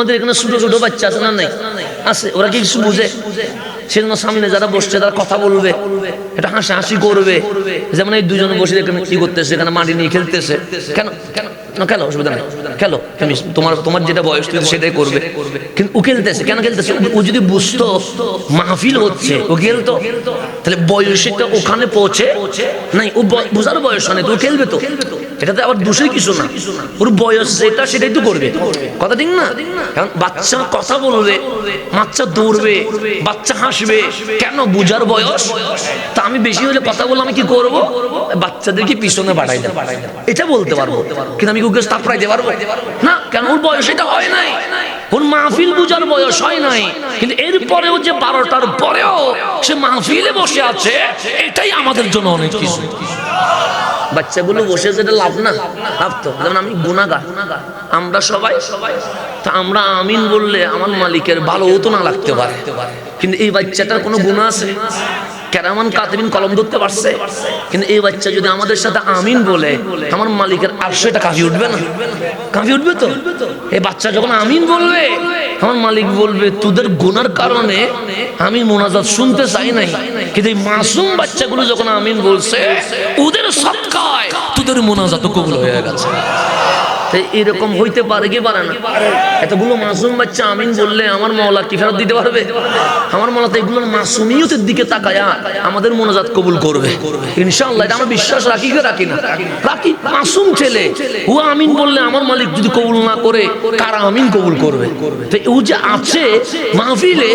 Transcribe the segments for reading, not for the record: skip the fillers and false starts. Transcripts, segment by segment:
আমাদের এখানে ছোট ছোট বাচ্চা আছে না, নাই আছে, ওরা কি কিছু বুঝে? সেজন্য সামনে যারা বসছে তারা কথা বলবে, এটা হাসাহাসি করবে। যেমন এই দুজন বসে এখানে কি করতেছে, এখানে মাটি নিয়ে খেলতেছে, কেন কেন খেলো, অসুবিধা নেই, খেলো, তুমি তোমার যেটা বয়স সেটাই করবে। কিন্তু ও খেলতেছে, কেন খেলতেছে? ও যদি বুঝতো মাহফিল হচ্ছে, ও খেলতো। তাহলে বয়সটা ওখানে পৌঁছে নাই, ও বোঝার বয়স নেই, তো ও খেলবে তো। এটাতে আবার দোষের কিছু না, ওর বয়স যেটা সেটাই তো করবে, কথা ঠিক না? কারণ বাচ্চা কথা বলবে, বাচ্চা দৌড়বে, বাচ্চা হাসবে, কেন? বুঝার বয়স। তা আমি বেশি হলে কথা বললে আমি কি করব? বাচ্চাদেরকে পিছনে বাড়াই দেব, এটা বলতে পারবো। কিন্তু আমি ওকে থাপড়াইতে পারবো না, কেন? ওর বয়স এটা হয় নাই, ওর মাহফিল বুঝার বয়স হয় নাই। কিন্তু এরপরেও যে 12টার পরেও সে মাহফিলে বসে আছে, এটাই আমাদের জন্য অনেক কিছু। বাচ্চাগুলো বসে যেটা লাভ না, লাভ তো। যেমন আমি গুনাহগার, আমরা সবাই, তা আমরা আমিন বললে আমার মালিকের ভালো হতো না লাগতে পারে, কিন্তু এই বাচ্চাটার কোনো গুনাহ আছে? কেরামান কাতিবিন কলম ধরতে পারছে, কিন্তু এই বাচ্চা যদি আমাদের সাথে আমিন বলে, আমার মালিকের আরশে এটা কাঁপিয়ে উঠবে না? কাঁপিয়ে উঠবে তো। এই বাচ্চা যখন আমিন বলবে, আমার মালিক বলবে তোদের গুনার কারণে আমি মোনাজাত শুনতে চাই নাই, কিন্তু এই মাসুম বাচ্চাগুলো যখন আমিন বলছে, ওদের সদকায় তোদের মোনাজাত কবুল হয়ে গেছে। এরকম হইতে পারে কি পারে না? এতগুলো মাসুম বাচ্চা আমিন বললে আমার মওলা কি ফেরত দিতে পারবে? আমার মওলা তো এগুলোর মাসুমিয়তের দিকে তাকায়া আমাদের মোনাজাত কবুল করবে ইনশাআল্লাহ। এটা আমরা বিশ্বাস রাখি কি রাখি না? রাখি। মাসুম ছেলে, ও আমিন বললে আমার মালিক যদি কবুল না করে, কারা আমিন কবুল করবে? তো ও যে আছে মাহফিলে,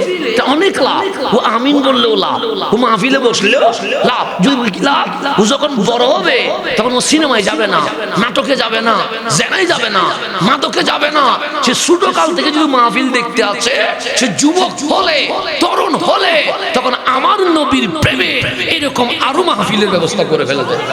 অনেক লাভ। ও আমিন বললেও লাভ, ও মাহফিলে বসলেও লাভ। যদি লাভ, ও যখন বড় হবে তখন ও সিনেমায় যাবে না, নাটকে যাবে না, জেনায় যাবে না, মাদকে যাবে না। সে ছোট কাল থেকে যদি মাহফিল দেখতে আছে, সে যুবক হলে, তরুণ হলে, তখন আমার নবীর প্রেমে এরকম আরো মাহফিলের ব্যবস্থা করে ফেলে দেয়।